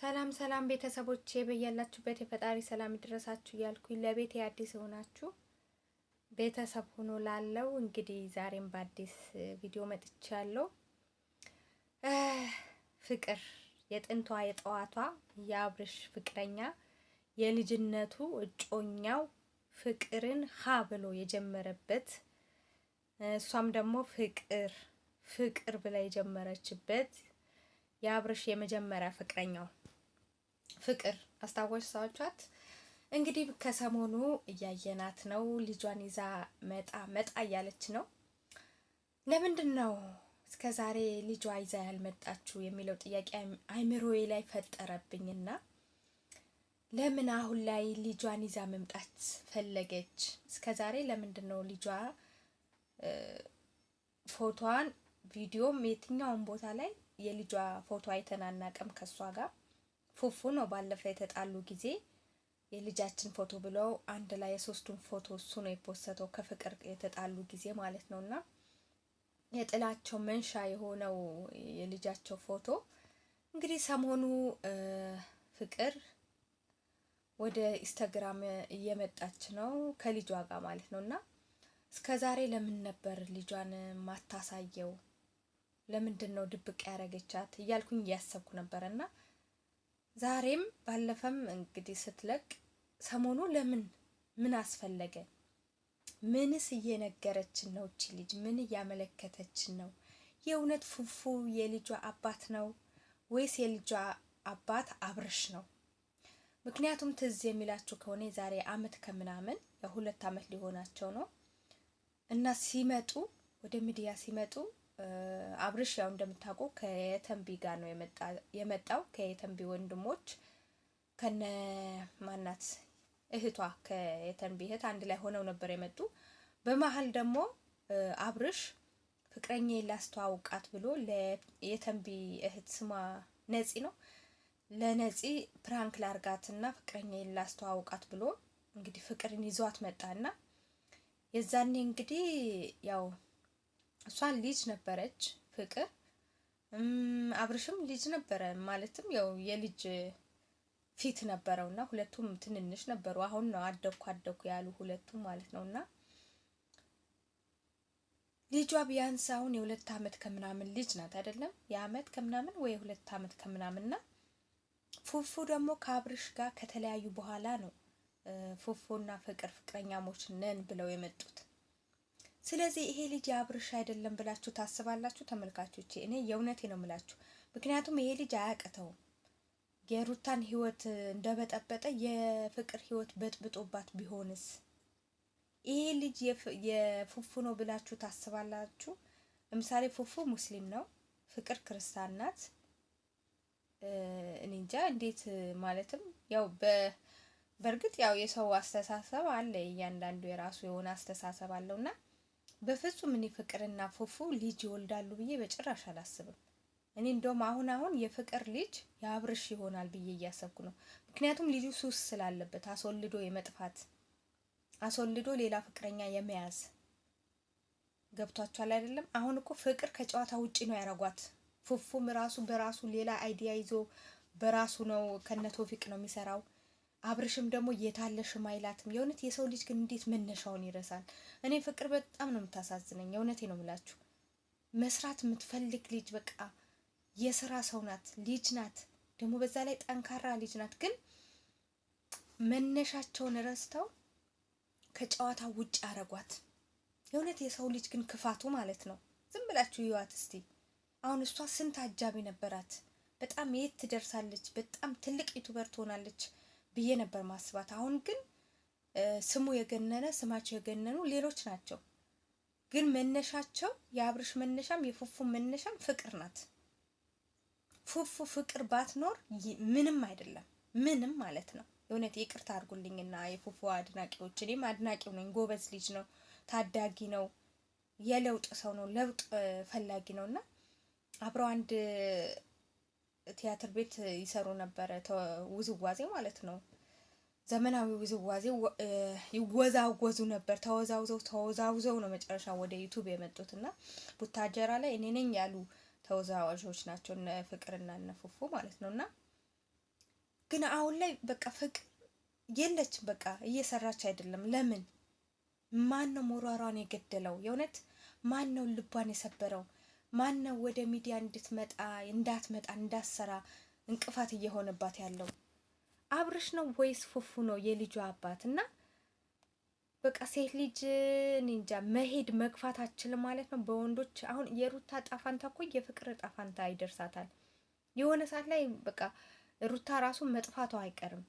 ሰላም ሰላም ቤተሰቦቼ በያላችሁበት የፈጣሪ ሰላም ይድረሳችሁ እያልኩኝ ለቤት አዲስ ሆናችሁ ቤተሰብ ሆኖ ላለው እንግዲህ ዛሬም በአዲስ ቪዲዮ መጥቻለሁ። ፍቅር የጥንቷ የጠዋቷ የአብርሽ ፍቅረኛ የልጅነቱ እጮኛው ፍቅርን ሀ ብሎ የጀመረበት እሷም ደግሞ ፍቅር ብላ የጀመረችበት የአብርሽ የመጀመሪያ ፍቅረኛው ፍቅር አስታወሳችኋት? እንግዲህ ከሰሞኑ እያየናት ነው። ልጇን ይዛ መጣ እያለች ነው። ለምንድን ነው እስከዛሬ ልጇ ይዛ ያልመጣችሁ የሚለው ጥያቄ አይምሮዬ ላይ ፈጠረብኝና ለምን አሁን ላይ ልጇን ይዛ መምጣት ፈለገች? እስከዛሬ ለምንድን ነው ልጇ ፎቶዋን ቪዲዮም የትኛውን ቦታ ላይ የልጇ ፎቶ አይተን አናውቅም ከሷ ጋር ፉፉ ነው ባለፈው የተጣሉ ጊዜ የልጃችን ፎቶ ብለው አንድ ላይ የሶስቱን ፎቶ እሱ ነው የፖስተው ከፍቅር የተጣሉ ጊዜ ማለት ነውና የጥላቸው መንሻ የሆነው የልጃቸው ፎቶ እንግዲህ ሰሞኑ ፍቅር ወደ ኢንስታግራም እየመጣች ነው ከልጇ ጋር ማለት ነውና እስከዛሬ ለምን ነበር ልጇን ማታሳየው? ለምንድን ነው ድብቅ ያረገቻት እያልኩኝ እያሰብኩ ነበርና ዛሬም ባለፈም እንግዲህ ስትለቅ ሰሞኑ ምን አስፈለገ? ምንስ እየነገረችን ነው? እቺ ልጅ ምን እያመለከተችን ነው? የእውነት ፉፉ የልጇ አባት ነው ወይስ የልጇ አባት አብርሽ ነው? ምክንያቱም ትዝ የሚላችሁ ከሆነ ዛሬ አመት ከምናምን የ2 አመት ሊሆናቸው ነው እና ሲመጡ ወደ ሚዲያ ሲመጡ አብርሽ ያው እንደምታውቁ ከየተንቢ ጋር ነው የመጣው ከየተንቢ ወንድሞች ከነ ማናት እህቷ ከየተንቢ እህት አንድ ላይ ሆነው ነበር የመጡ። በመሃል ደግሞ አብርሽ ፍቅረኛዬን ላስተዋውቃት ብሎ ለየተንቢ እህት ስሟ ነፂ ነው ለነፂ ፕራንክ ላርጋትና ፍቅረኛዬን ላስተዋውቃት ብሎ እንግዲህ ፍቅርን ይዟት መጣና የዛኔ እንግዲህ ያው እሷ ልጅ ነበረች ፍቅር አብርሽም ልጅ ነበረ ማለትም ያው የልጅ ፊት ነበረውና ሁለቱም ትንንሽ ነበሩ። አሁን ነው አደኩ ያሉ ሁለቱም ማለት ነውና ልጇ ቢያንስ አሁን የ2 አመት ከምናምን ልጅ ናት አይደለም? የአመት ከምናምን ወይ 2 አመት ከምናምንና ፉፉ ደግሞ ከአብርሽ ጋር ከተለያዩ በኋላ ነው ፉፉና ፍቅረኛሞች ነን ብለው የመጡት። ስለዚህ ይሄ ልጅ አብርሽ አይደለም ብላችሁ ታስባላችሁ ተመልካቾቼ? እኔ የእውነቴ ነው የምላችሁ። ምክንያቱም ይሄ ልጅ አያቅተውም። የሩታን ህይወት እንደበጠበጠ የፍቅር ህይወት በጥብጦባት ቢሆንስ? ይሄ ልጅ የፉፉ ነው ብላችሁ ታስባላችሁ? ለምሳሌ ፉፉ ሙስሊም ነው፣ ፍቅር ክርስቲያን ናት። እኔ እንጃ እንዴት ማለትም ያው በእርግጥ ያው የሰው አስተሳሰብ አለ፣ እያንዳንዱ የራሱ የሆነ አስተሳሰብ አለውና በፍጹም እኔ ፍቅርና ፉፉ ልጅ ይወልዳሉ ብዬ በጭራሽ አላስብም። እኔ እንደውም አሁን የፍቅር ልጅ የአብርሽ ይሆናል ብዬ እያሰብኩ ነው። ምክንያቱም ልጁ ሱስ ስላለበት አስወልዶ የመጥፋት አስወልዶ ሌላ ፍቅረኛ የመያዝ ገብቷቸዋል አይደለም? አሁን እኮ ፍቅር ከጨዋታ ውጪ ነው ያረጓት። ፉፉም ራሱ በራሱ ሌላ አይዲያ ይዞ በራሱ ነው ከነቶፊቅ ነው የሚሰራው። አብርሽም ደግሞ የታለሽም አይላትም። የእውነት የሰው ልጅ ግን እንዴት መነሻውን ይረሳል? እኔ ፍቅር በጣም ነው የምታሳዝነኝ። የእውነቴ ነው የምላችሁ። መስራት የምትፈልግ ልጅ በቃ የስራ ሰው ናት፣ ልጅ ናት፣ ደግሞ በዛ ላይ ጠንካራ ልጅ ናት። ግን መነሻቸውን ረስተው ከጨዋታ ውጭ አረጓት። የእውነት የሰው ልጅ ግን ክፋቱ ማለት ነው። ዝም ብላችሁ ይዋት እስቲ። አሁን እሷ ስንት አጃቢ ነበራት። በጣም የት ትደርሳለች? በጣም ትልቅ ዩቲዩበር ትሆናለች ብዬ ነበር ማስባት። አሁን ግን ስሙ የገነነ ስማቸው የገነኑ ሌሎች ናቸው። ግን መነሻቸው የአብርሽ መነሻም የፉፉ መነሻም ፍቅር ናት። ፉፉ ፍቅር ባትኖር ምንም አይደለም፣ ምንም ማለት ነው። የእውነት ይቅርታ አድርጉልኝና የፉፉ አድናቂዎች፣ እኔም አድናቂው ነኝ። ጎበዝ ልጅ ነው፣ ታዳጊ ነው፣ የለውጥ ሰው ነው፣ ለውጥ ፈላጊ ነውና አብረው አንድ ቲያትር ቤት ይሰሩ ነበረ። ውዝዋዜ ማለት ነው፣ ዘመናዊ ውዝዋዜ ይወዛወዙ ነበር። ተወዛውዘው ነው መጨረሻ ወደ ዩቲዩብ የመጡትና ቡታጀራ ላይ እኔ ነኝ ያሉ ተወዛዋዦች ናቸው እነ ፍቅርና እነ ፉፉ ማለት ነውና ግን አሁን ላይ በቃ ፍቅር የለችም። በቃ እየሰራች አይደለም። ለምን? ማን ነው ሞራሯን የገደለው? የእውነት ማን ነው ልቧን የሰበረው? ማን ነው ወደ ሚዲያ እንዳትመጣ እንዳትሰራ እንቅፋት እየሆነባት ያለው? አብርሽ ነው ወይስ ፉፉ ነው የልጇ አባት? እና በቃ ሴት ልጅ እኔ እንጃ መሄድ መግፋት አችልም ማለት ነው በወንዶች። አሁን የሩታ ጣፋንታ እኮ የፍቅር ጣፋንታ ይደርሳታል የሆነ ሰዓት ላይ። በቃ ሩታ ራሱ መጥፋቷ አይቀርም።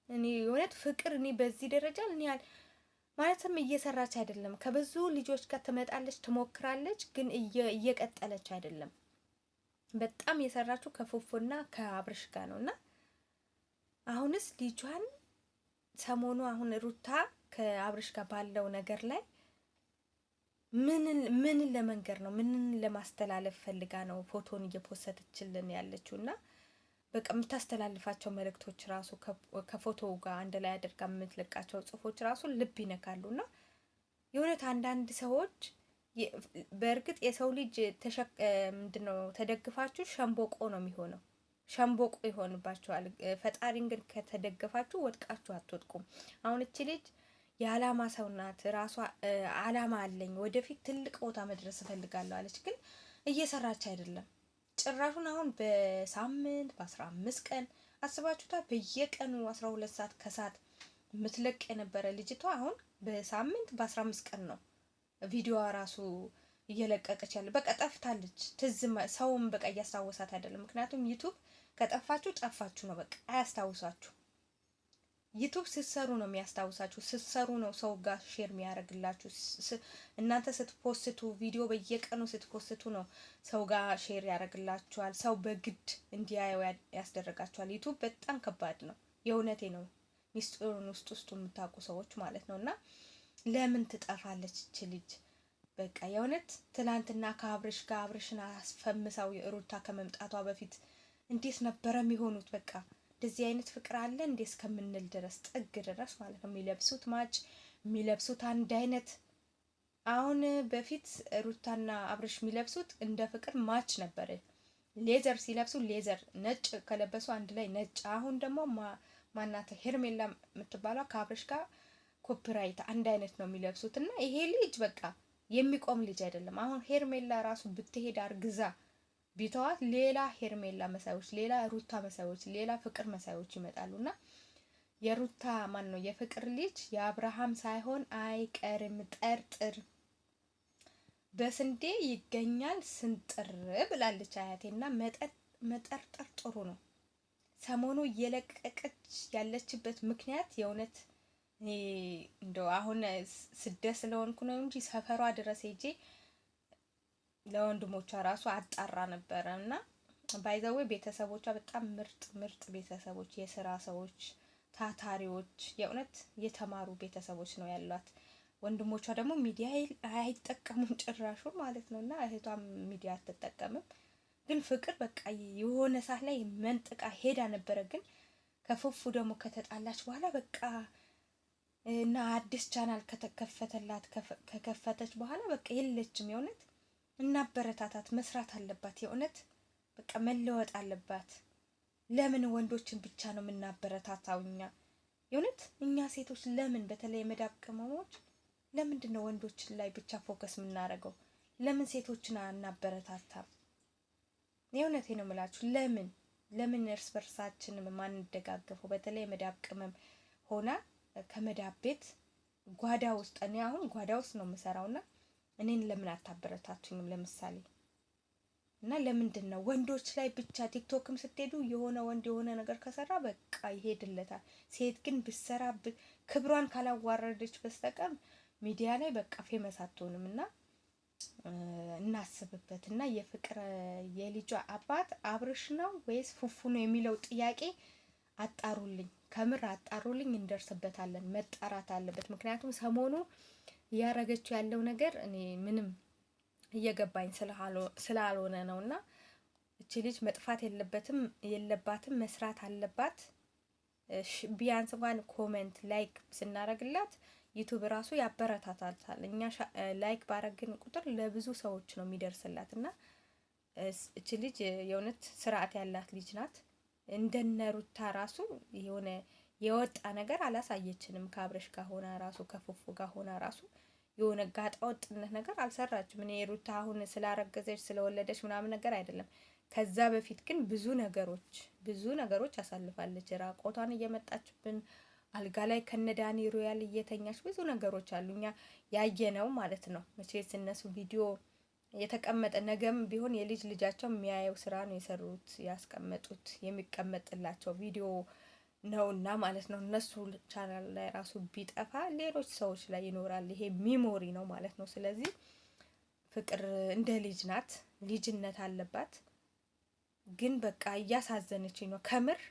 እኔ የእውነት ፍቅር እኔ በዚህ ደረጃ እኔ ማለትም እየሰራች አይደለም። ከብዙ ልጆች ጋር ትመጣለች፣ ትሞክራለች፣ ግን እየቀጠለች አይደለም። በጣም የሰራችው ከፉፉና ከአብርሽ ጋር ነውና አሁንስ ልጇን ሰሞኑ አሁን ሩታ ከአብርሽ ጋር ባለው ነገር ላይ ምን ለመንገር ነው? ምን ለማስተላለፍ ፈልጋ ነው ፎቶን እየፖሰተችልን ያለችውና በቃ የምታስተላልፋቸው መልእክቶች ራሱ ከፎቶው ጋር አንድ ላይ አድርጋ የምትለቃቸው ጽሁፎች ራሱ ልብ ይነካሉና የእውነት አንዳንድ ሰዎች በእርግጥ የሰው ልጅ ምንድነው ተደግፋችሁ ሸምቦቆ ነው የሚሆነው። ሸምቦቆ ይሆንባችኋል። ፈጣሪን ግን ከተደገፋችሁ ወድቃችሁ አትወድቁም። አሁን እቺ ልጅ የዓላማ ሰው ናት። ራሷ ዓላማ አለኝ ወደፊት ትልቅ ቦታ መድረስ እፈልጋለሁ አለች። ግን እየሰራች አይደለም። ጭራሹን አሁን በሳምንት በ15 ቀን አስባችሁታ በየቀኑ 12 ሰዓት ከሰዓት ምትለቅ የነበረ ልጅቷ አሁን በሳምንት በ15 ቀን ነው ቪዲዮዋ ራሱ እየለቀቀች ያለ። በቃ ጠፍታለች። ሰውም በቃ እያስታወሳት አይደለም። ምክንያቱም ዩቲዩብ ከጠፋችሁ ጠፋችሁ ነው። በቃ አያስታውሳችሁ። ዩቲዩብ ስትሰሩ ነው የሚያስታውሳችሁ። ስትሰሩ ነው ሰው ጋር ሼር የሚያደርግላችሁ። እናንተ ስትፖስቱ ቪዲዮ በየቀኑ ስትፖስቱ ነው ሰው ጋር ሼር ያደርግላችኋል። ሰው በግድ እንዲያየው ያስደረጋችኋል። ዩቲዩብ በጣም ከባድ ነው። የእውነቴ ነው። ሚስጥሩን ውስጡ የምታውቁ ሰዎች ማለት ነውና ለምን ትጠፋለች እቺ ልጅ? በቃ የእውነት ትላንትና ከአብርሽ ጋር አብርሽን አስፈምሳው የሩታ ከመምጣቷ በፊት እንዴት ነበረ የሚሆኑት? በቃ እንደዚህ አይነት ፍቅር አለ እንዴ እስከምንል ድረስ ጥግ ድረስ ማለት ነው። የሚለብሱት ማች የሚለብሱት አንድ አይነት። አሁን በፊት ሩታና አብርሽ የሚለብሱት እንደ ፍቅር ማች ነበረ። ሌዘር ሲለብሱ ሌዘር፣ ነጭ ከለበሱ አንድ ላይ ነጭ። አሁን ደግሞ ማናተ ሄርሜላ የምትባለው ከአብርሽ ጋር ኮፒራይት አንድ አይነት ነው የሚለብሱት። እና ይሄ ልጅ በቃ የሚቆም ልጅ አይደለም። አሁን ሄርሜላ ራሱ ብትሄድ አርግዛ ቢተዋት ሌላ ሄርሜላ መሳዮች፣ ሌላ ሩታ መሳዮች፣ ሌላ ፍቅር መሳዮች ይመጣሉና የሩታ ማን ነው የፍቅር ልጅ የአብርሃም ሳይሆን አይቀርም። ጠርጥር በስንዴ ይገኛል ስንጥር ብላለች አያቴና መጠርጠር ጥሩ ነው። ሰሞኑ እየለቀቀች ያለችበት ምክንያት የእውነት እንደው አሁን ስደት ስለሆንኩ ነው እንጂ ሰፈሯ ድረስ ሄጄ ለወንድሞቿ ራሱ አጣራ ነበረ እና ባይዘዌ ቤተሰቦቿ በጣም ምርጥ ቤተሰቦች፣ የስራ ሰዎች፣ ታታሪዎች፣ የእውነት የተማሩ ቤተሰቦች ነው ያሏት። ወንድሞቿ ደግሞ ሚዲያ አይጠቀሙም ጭራሹ ማለት ነውና እህቷም ሚዲያ አትጠቀምም። ግን ፍቅር በቃ የሆነ ሰዓት ላይ መንጥቃ ሄዳ ነበረ። ግን ከፉፉ ደግሞ ከተጣላች በኋላ በቃ እና አዲስ ቻናል ከከፈተች በኋላ በቃ የለችም። የእውነት እናበረታታት፣ መስራት አለባት። የእውነት በቃ መለወጥ አለባት። ለምን ወንዶችን ብቻ ነው የምናበረታታው እኛ? የእውነት እኛ ሴቶች ለምን በተለይ መዳብ ቅመሞች ለምንድን ነው ወንዶችን ላይ ብቻ ፎከስ የምናደርገው? ለምን ሴቶችን አናበረታታም? የእውነቴ ነው የምላችሁ። ለምን እርስ በርሳችን ማንደጋገፈው? በተለይ መዳብ ቅመም ሆና ከመዳብ ቤት ጓዳ ውስጥ እኔ አሁን ጓዳ ውስጥ ነው የምሰራውና እኔን ለምን አታበረታቱኝም? ለምሳሌ እና ለምንድን ነው ወንዶች ላይ ብቻ? ቲክቶክም ስትሄዱ የሆነ ወንድ የሆነ ነገር ከሰራ በቃ ይሄድለታል። ሴት ግን ብትሰራ ክብሯን ካላዋረደች በስተቀር ሚዲያ ላይ በቃ ፌመስ አትሆንም። እና እናስብበት። እና የፍቅር የልጇ አባት አብርሽ ነው ወይስ ፉፉ ነው የሚለው ጥያቄ አጣሩልኝ፣ ከምር አጣሩልኝ። እንደርስበታለን። መጣራት አለበት። ምክንያቱም ሰሞኑ እያረገችው ያለው ነገር እኔ ምንም እየገባኝ ስላልሆነ ነውና እቺ ልጅ መጥፋት የለባትም፣ መስራት አለባት። ቢያንስ እንኳን ኮሜንት ላይክ ስናረግላት ዩቲዩብ ራሱ ያበረታታታል። እኛ ላይክ ባረግን ቁጥር ለብዙ ሰዎች ነው የሚደርስላት እና እቺ ልጅ የእውነት ስርዓት ያላት ልጅ ናት። እንደነ ሩታ ራሱ የሆነ የወጣ ነገር አላሳየችንም። ከአብረሽ ጋር ሆና ራሱ ከፉፉ ጋር ሆና ራሱ የሆነ ጋጣ ወጥነት ነገር አልሰራችም። እኔ ሩታ አሁን ስላረገዘች ስለወለደች ምናምን ነገር አይደለም። ከዛ በፊት ግን ብዙ ነገሮች አሳልፋለች። ራቆቷን እየመጣችብን አልጋ ላይ ከነዳኒ ሮያል እየተኛች ብዙ ነገሮች አሉ እኛ ያየነው ማለት ነው። መቼስ እነሱ ቪዲዮ የተቀመጠ ነገም ቢሆን የልጅ ልጃቸው የሚያየው ስራ ነው የሰሩት ያስቀመጡት የሚቀመጥላቸው ቪዲዮ ነውና ማለት ነው። እነሱ ቻናል ላይ ራሱ ቢጠፋ ሌሎች ሰዎች ላይ ይኖራል። ይሄ ሚሞሪ ነው ማለት ነው። ስለዚህ ፍቅር እንደ ልጅ ናት፣ ልጅነት አለባት። ግን በቃ እያሳዘነችኝ ነው ከምር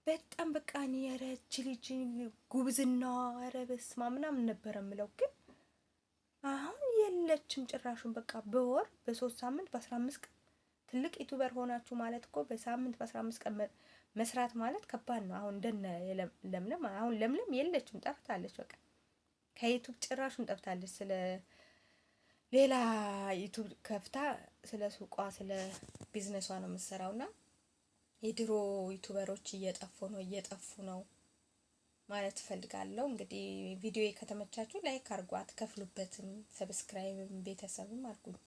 በጣም በቃ እኔ ኧረ እቺ ልጅ ጉብዝና ኧረ በስመ አብ ምናምን ነበረ የምለው ግን አሁን የለችም ጭራሹን። በቃ በወር በ3 ሳምንት በ15 ቀን ትልቅ ዩቲዩበር ሆናችሁ ማለት እኮ በሳምንት በ15 ቀን መስራት ማለት ከባድ ነው። አሁን እንደነ ለምለም አሁን ለምለም የለችም ጠፍታለች። በቃ ከዩቲዩብ ጭራሹን ጠፍታለች። ስለ ሌላ ዩቲዩብ ከፍታ ስለ ሱቋ ስለ ቢዝነሷ ነው የምትሰራውና የድሮ ዩቲዩበሮች እየጠፉ ነው ማለት ፈልጋለሁ። እንግዲህ ቪዲዮ ከተመቻችሁ ላይክ አርጓት፣ ከፍሉበትም ሰብስክራይብም ቤተሰብም አድርጉኝ።